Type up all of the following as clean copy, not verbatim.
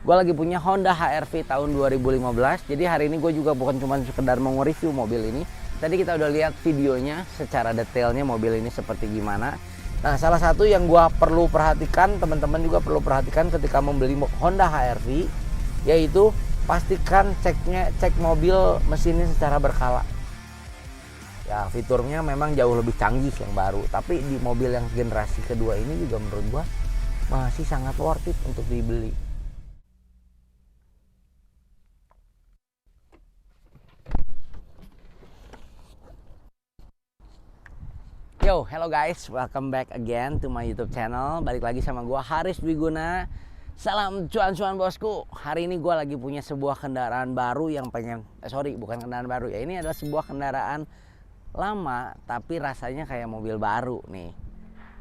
Gue lagi punya Honda HR-V tahun 2015. Jadi hari ini gue juga bukan cuma sekedar mau nge-review mobil ini. Tadi kita udah lihat videonya secara detailnya mobil ini seperti gimana. Nah, salah satu yang gue perlu perhatikan, teman-teman juga perlu perhatikan ketika membeli Honda HR-V, yaitu pastikan cek mobil mesinnya secara berkala. Ya, fiturnya memang jauh lebih canggih yang baru, tapi di mobil yang generasi kedua ini juga menurut gua masih sangat worth it untuk dibeli. Yo, hello guys, welcome back again to my YouTube channel. Balik lagi sama gua Haris Dwiguna. Salam cuan-cuan bosku. Hari ini gua lagi punya sebuah kendaraan baru yang bukan kendaraan baru ya. Ini adalah sebuah kendaraan lama tapi rasanya kayak mobil baru nih.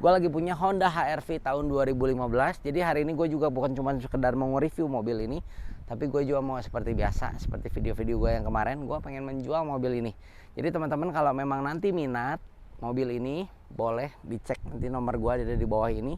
Gue lagi punya Honda HR-V tahun 2015. Jadi hari ini gue juga bukan cuma sekedar mau nge-review mobil ini, tapi gue juga mau seperti biasa, seperti video-video gue yang kemarin, gue pengen menjual mobil ini. Jadi teman-teman kalau memang nanti minat mobil ini, boleh dicek nanti nomor gue ada di bawah ini.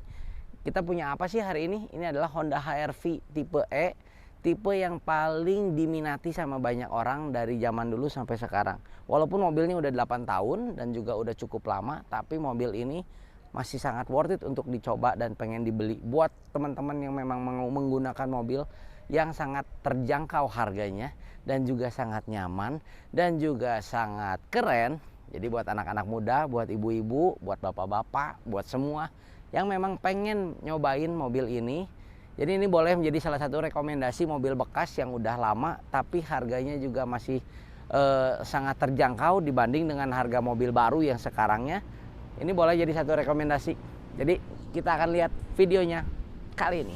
Kita punya apa sih hari ini? Ini adalah Honda HR-V tipe E, tipe yang paling diminati sama banyak orang dari zaman dulu sampai sekarang. Walaupun mobilnya udah 8 tahun dan juga udah cukup lama, tapi mobil ini masih sangat worth it untuk dicoba dan pengen dibeli. Buat teman-teman yang memang mau menggunakan mobil yang sangat terjangkau harganya dan juga sangat nyaman dan juga sangat keren. Jadi buat anak-anak muda, buat ibu-ibu, buat bapak-bapak, buat semua yang memang pengen nyobain mobil ini. Jadi ini boleh menjadi salah satu rekomendasi mobil bekas yang udah lama tapi harganya juga masih sangat terjangkau dibanding dengan harga mobil baru yang sekarangnya. Ini boleh jadi satu rekomendasi. Jadi kita akan lihat videonya kali ini.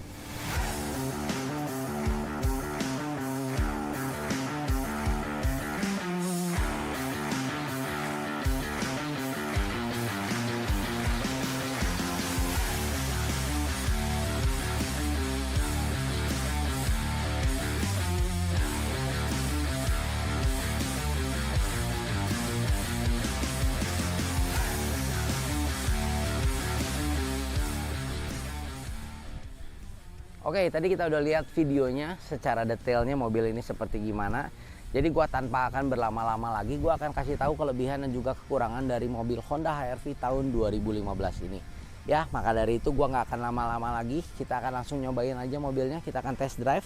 Oke, tadi kita udah lihat videonya secara detailnya mobil ini seperti gimana. Jadi gua tanpa akan berlama-lama lagi, gua akan kasih tahu kelebihan dan juga kekurangan dari mobil Honda HR-V tahun 2015 ini. Ya, maka dari itu gua nggak akan lama-lama lagi. Kita akan langsung nyobain aja mobilnya, kita akan test drive.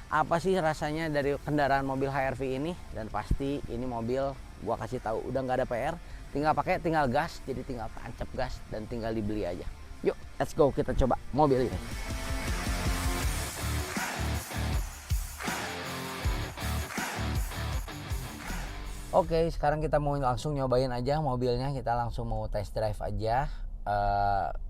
Apa sih rasanya dari kendaraan mobil HR-V ini? Dan pasti ini mobil gua kasih tahu udah nggak ada PR, tinggal gas, jadi tinggal tancap gas dan tinggal dibeli aja. Yuk, let's go, kita coba mobil ini. Oke, sekarang kita mau langsung nyobain aja mobilnya. Kita langsung mau test drive aja.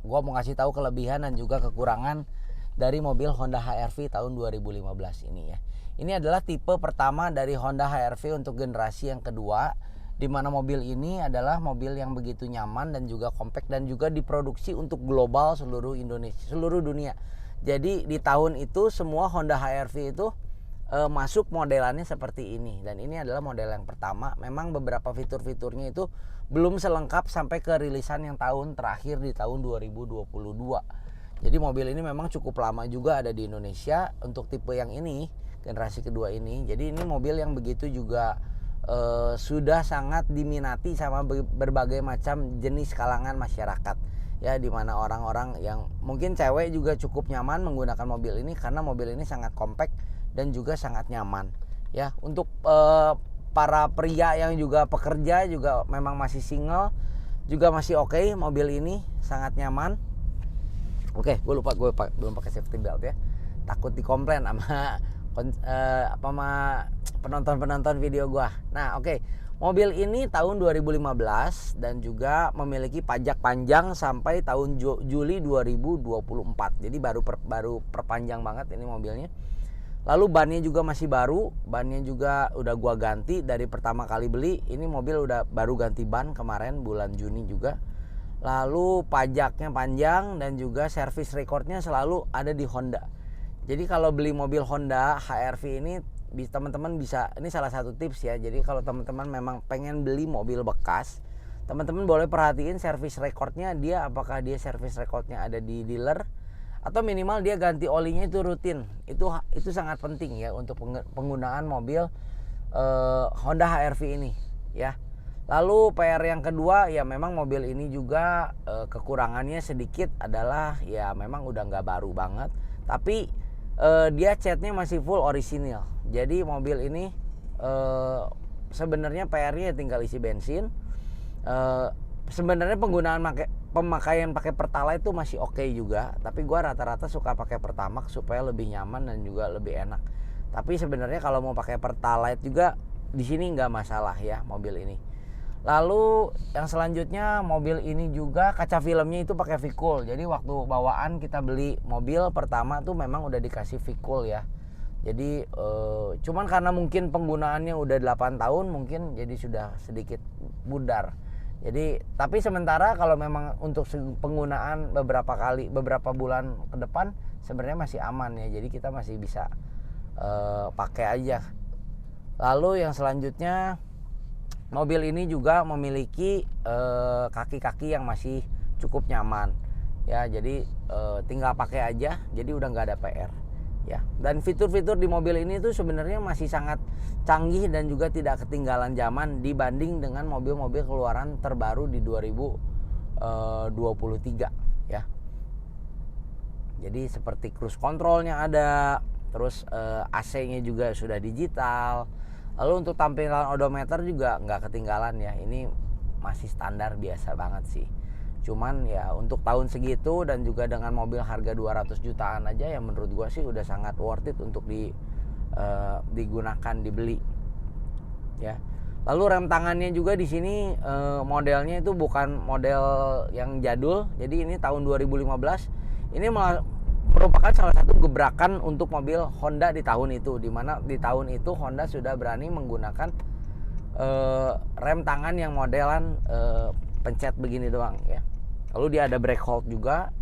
Gua mau kasih tahu kelebihan dan juga kekurangan dari mobil Honda HR-V tahun 2015 ini ya. Ini adalah tipe pertama dari Honda HR-V untuk generasi yang kedua, di mana mobil ini adalah mobil yang begitu nyaman dan juga compact dan juga diproduksi untuk global seluruh Indonesia, seluruh dunia. Jadi di tahun itu semua Honda HR-V itu masuk modelannya seperti ini, dan ini adalah model yang pertama. Memang beberapa fitur-fiturnya itu belum selengkap sampai ke rilisan yang tahun terakhir di tahun 2022. Jadi mobil ini memang cukup lama juga ada di Indonesia untuk tipe yang ini, generasi kedua ini. Jadi ini mobil yang begitu juga sudah sangat diminati sama berbagai macam jenis kalangan masyarakat. Ya, dimana orang-orang yang mungkin cewek juga cukup nyaman menggunakan mobil ini karena mobil ini sangat compact dan juga sangat nyaman. Ya, untuk para pria yang juga pekerja juga memang masih single juga masih oke. Mobil ini sangat nyaman. Oke, gue belum pakai safety belt ya. Takut dikomplain sama penonton video gue. Nah, oke. Mobil ini tahun 2015 dan juga memiliki pajak panjang sampai tahun Juli 2024. Jadi baru perpanjang banget ini mobilnya. Lalu bannya juga masih baru, bannya juga udah gua ganti dari pertama kali beli. Ini mobil udah baru ganti ban kemarin bulan Juni juga. Lalu pajaknya panjang dan juga service recordnya selalu ada di Honda. Jadi kalau beli mobil Honda HR-V ini teman-teman bisa, ini salah satu tips ya. Jadi kalau teman-teman memang pengen beli mobil bekas, teman-teman boleh perhatiin service recordnya dia, apakah dia service recordnya ada di dealer atau minimal dia ganti olinya itu rutin. Itu sangat penting ya untuk penggunaan mobil Honda HR-V ini ya. Lalu PR yang kedua ya memang mobil ini juga kekurangannya sedikit adalah ya memang udah nggak baru banget, tapi dia catnya masih full orisinil. Jadi mobil ini sebenarnya PR-nya tinggal isi bensin. Sebenarnya pemakaian pakai Pertalite itu masih oke juga, tapi gue rata-rata suka pakai Pertamax supaya lebih nyaman dan juga lebih enak. Tapi sebenarnya kalau mau pakai Pertalite juga di sini nggak masalah ya mobil ini. Lalu yang selanjutnya mobil ini juga kaca filmnya itu pakai Vicul. Jadi waktu bawaan kita beli mobil pertama tuh memang udah dikasih Vicul ya. Jadi cuman karena mungkin penggunaannya udah 8 tahun mungkin jadi sudah sedikit pudar. Jadi tapi sementara kalau memang untuk penggunaan beberapa bulan ke depan sebenarnya masih aman ya. Jadi kita masih bisa pakai aja. Lalu yang selanjutnya mobil ini juga memiliki kaki-kaki yang masih cukup nyaman ya. Jadi tinggal pakai aja. Jadi udah nggak ada PR. Ya, dan fitur-fitur di mobil ini tuh sebenarnya masih sangat canggih dan juga tidak ketinggalan zaman dibanding dengan mobil-mobil keluaran terbaru di 2023 ya. Jadi seperti cruise controlnya ada, terus AC-nya juga sudah digital. Lalu untuk tampilan odometer juga nggak ketinggalan ya. Ini masih standar biasa banget sih. Cuman ya untuk tahun segitu dan juga dengan mobil harga 200 jutaan aja ya menurut gua sih udah sangat worth it untuk digunakan, dibeli ya. Lalu rem tangannya juga di sini modelnya itu bukan model yang jadul. Jadi ini tahun 2015. Ini merupakan salah satu gebrakan untuk mobil Honda di tahun itu, dimana di tahun itu Honda sudah berani menggunakan rem tangan yang modelan pencet begini doang ya. Lalu dia ada brake hold juga.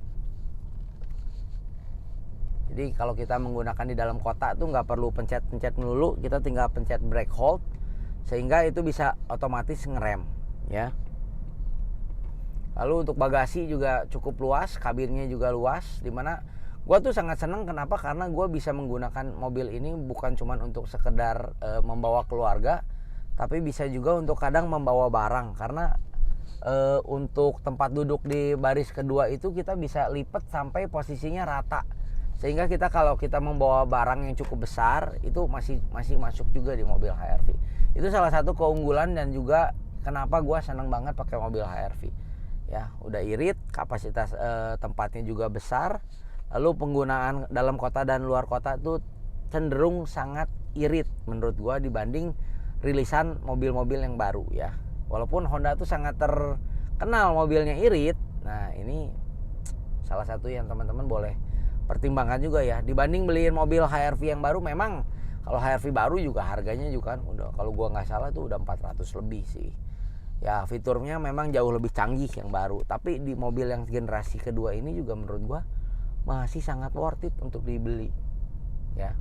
Jadi kalau kita menggunakan di dalam kota tuh nggak perlu pencet-pencet melulu, kita tinggal pencet brake hold sehingga itu bisa otomatis ngerem ya. Lalu untuk bagasi juga cukup luas, kabinnya juga luas, dimana gue tuh sangat seneng. Kenapa? Karena gue bisa menggunakan mobil ini bukan cuma untuk sekedar membawa keluarga, tapi bisa juga untuk kadang membawa barang. Karena untuk tempat duduk di baris kedua itu kita bisa lipat sampai posisinya rata, sehingga kalau kita membawa barang yang cukup besar itu masih masuk juga di mobil HR-V. Itu salah satu keunggulan dan juga kenapa gue seneng banget pakai mobil HR-V ya. Udah irit, kapasitas tempatnya juga besar. Lalu penggunaan dalam kota dan luar kota itu cenderung sangat irit menurut gue dibanding rilisan mobil-mobil yang baru ya. Walaupun Honda tuh sangat terkenal mobilnya irit. Nah ini salah satu yang teman-teman boleh pertimbangkan juga ya. Dibanding beliin mobil HR-V yang baru, memang kalau HR-V baru juga harganya juga kan udah, kalau gua nggak salah tuh udah 400 lebih sih. Ya fiturnya memang jauh lebih canggih yang baru. Tapi di mobil yang generasi kedua ini juga menurut gua masih sangat worth it untuk dibeli ya.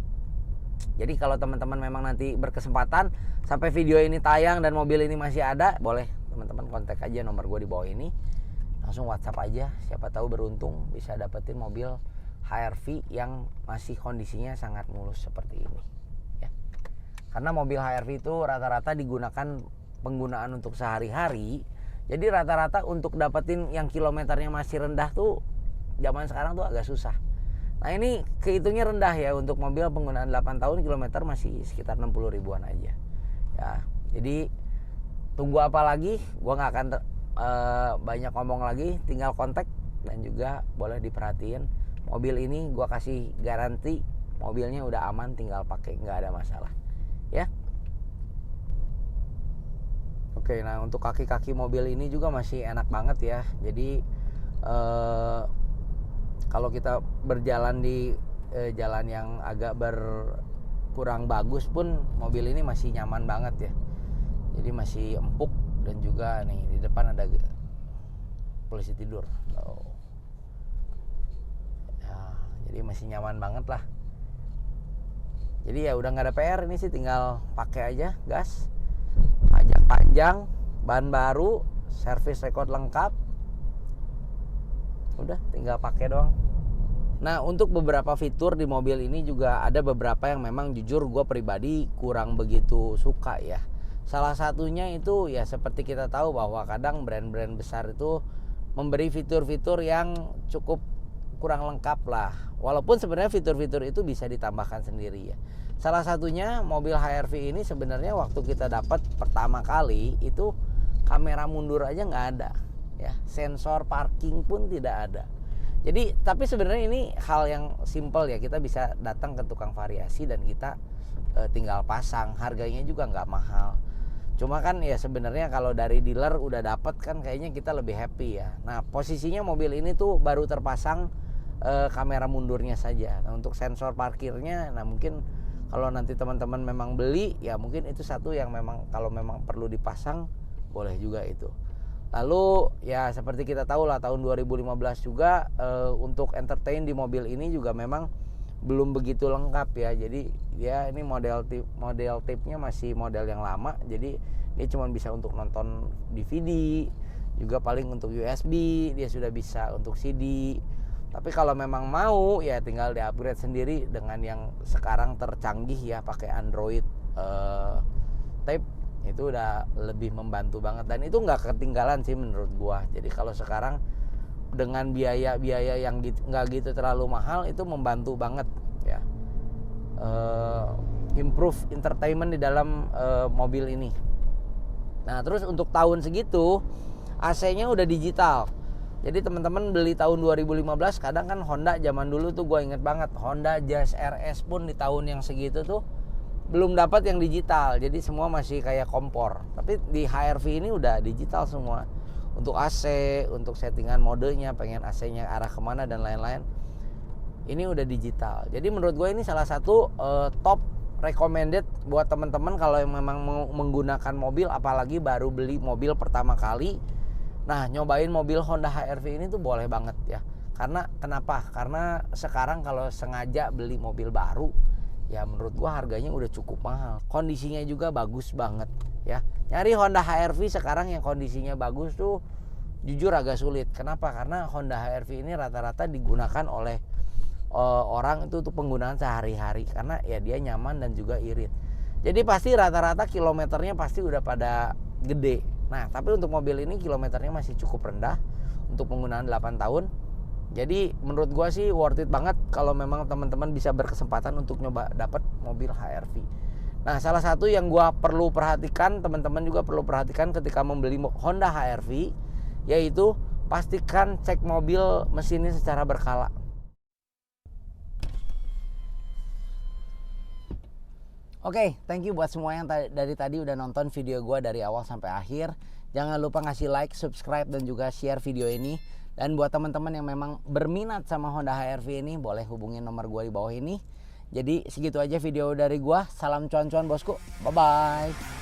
Jadi kalau teman-teman memang nanti berkesempatan sampai video ini tayang dan mobil ini masih ada, boleh teman-teman kontak aja nomor gue di bawah ini, langsung WhatsApp aja. Siapa tahu beruntung bisa dapetin mobil HR-V yang masih kondisinya sangat mulus seperti ini ya. Karena mobil HR-V itu rata-rata digunakan penggunaan untuk sehari-hari. Jadi rata-rata untuk dapetin yang kilometernya masih rendah tuh zaman sekarang tuh agak susah. Nah ini kehitungnya rendah ya, untuk mobil penggunaan 8 tahun kilometer masih sekitar 60 ribuan aja ya. Jadi tunggu apa lagi, gua nggak akan banyak ngomong lagi, tinggal kontak. Dan juga boleh diperhatiin mobil ini gua kasih garansi mobilnya udah aman, tinggal pakai, nggak ada masalah ya. Oke, nah untuk kaki-kaki mobil ini juga masih enak banget ya. Jadi kalau kita berjalan di jalan yang agak kurang bagus pun mobil ini masih nyaman banget ya. Jadi masih empuk, dan juga nih di depan ada polisi tidur. Ya, jadi masih nyaman banget lah. Jadi ya udah nggak ada PR, ini sih tinggal pakai aja gas. Pajak panjang, ban baru, servis record lengkap. Udah tinggal pakai doang Nah, untuk beberapa fitur di mobil ini juga ada beberapa yang memang jujur gue pribadi kurang begitu suka ya. Salah satunya itu ya seperti kita tahu bahwa kadang brand-brand besar itu memberi fitur-fitur yang cukup kurang lengkap lah. Walaupun sebenarnya fitur-fitur itu bisa ditambahkan sendiri ya. Salah satunya mobil HR-V ini sebenarnya waktu kita dapat pertama kali itu kamera mundur aja nggak ada ya. Sensor parking pun tidak ada. Jadi tapi sebenarnya ini hal yang simple ya, kita bisa datang ke tukang variasi dan kita tinggal pasang, harganya juga nggak mahal. Cuma kan ya sebenarnya kalau dari dealer udah dapet kan kayaknya kita lebih happy ya. Nah posisinya mobil ini tuh baru terpasang kamera mundurnya saja. Nah untuk sensor parkirnya, nah mungkin kalau nanti teman-teman memang beli ya mungkin itu satu yang memang kalau memang perlu dipasang boleh juga itu. Lalu ya seperti kita tahu lah tahun 2015 juga untuk entertain di mobil ini juga memang belum begitu lengkap ya. Jadi ya ini model tipnya masih model yang lama. Jadi dia cuma bisa untuk nonton DVD, juga paling untuk USB, dia sudah bisa untuk CD. Tapi kalau memang mau ya tinggal di-upgrade sendiri dengan yang sekarang tercanggih ya, pakai Android Tape. Itu udah lebih membantu banget dan itu nggak ketinggalan sih menurut gua. Jadi kalau sekarang dengan biaya yang nggak gitu terlalu mahal itu membantu banget ya, improve entertainment di dalam mobil ini. Nah terus untuk tahun segitu AC-nya udah digital. Jadi teman-teman beli tahun 2015 kadang kan Honda zaman dulu tuh gua inget banget, Honda Jazz RS pun di tahun yang segitu tuh belum dapat yang digital, jadi semua masih kayak kompor. Tapi di HR-V ini udah digital semua. Untuk AC, untuk settingan modenya, pengen AC-nya arah kemana dan lain-lain, ini udah digital. Jadi menurut gue ini salah satu top recommended buat teman-teman kalau yang memang mau menggunakan mobil, apalagi baru beli mobil pertama kali. Nah nyobain mobil Honda HR-V ini tuh boleh banget ya. Karena kenapa? Karena sekarang kalau sengaja beli mobil baru, ya menurut gua harganya udah cukup mahal. Kondisinya juga bagus banget ya. Nyari Honda HR-V sekarang yang kondisinya bagus tuh jujur agak sulit. Kenapa? Karena Honda HR-V ini rata-rata digunakan oleh orang itu untuk penggunaan sehari-hari karena ya dia nyaman dan juga irit. Jadi pasti rata-rata kilometernya pasti udah pada gede. Nah, tapi untuk mobil ini kilometernya masih cukup rendah untuk penggunaan 8 tahun. Jadi menurut gua sih worth it banget kalau memang teman-teman bisa berkesempatan untuk nyoba dapat mobil HR-V. Nah, salah satu yang gua perlu perhatikan, teman-teman juga perlu perhatikan ketika membeli Honda HR-V, yaitu pastikan cek mobil mesinnya secara berkala. Oke, thank you buat semua yang dari tadi udah nonton video gua dari awal sampai akhir. Jangan lupa ngasih like, subscribe dan juga share video ini. Dan buat teman-teman yang memang berminat sama Honda HR-V ini, boleh hubungin nomor gue di bawah ini. Jadi segitu aja video dari gue. Salam cuan-cuan bosku. Bye-bye.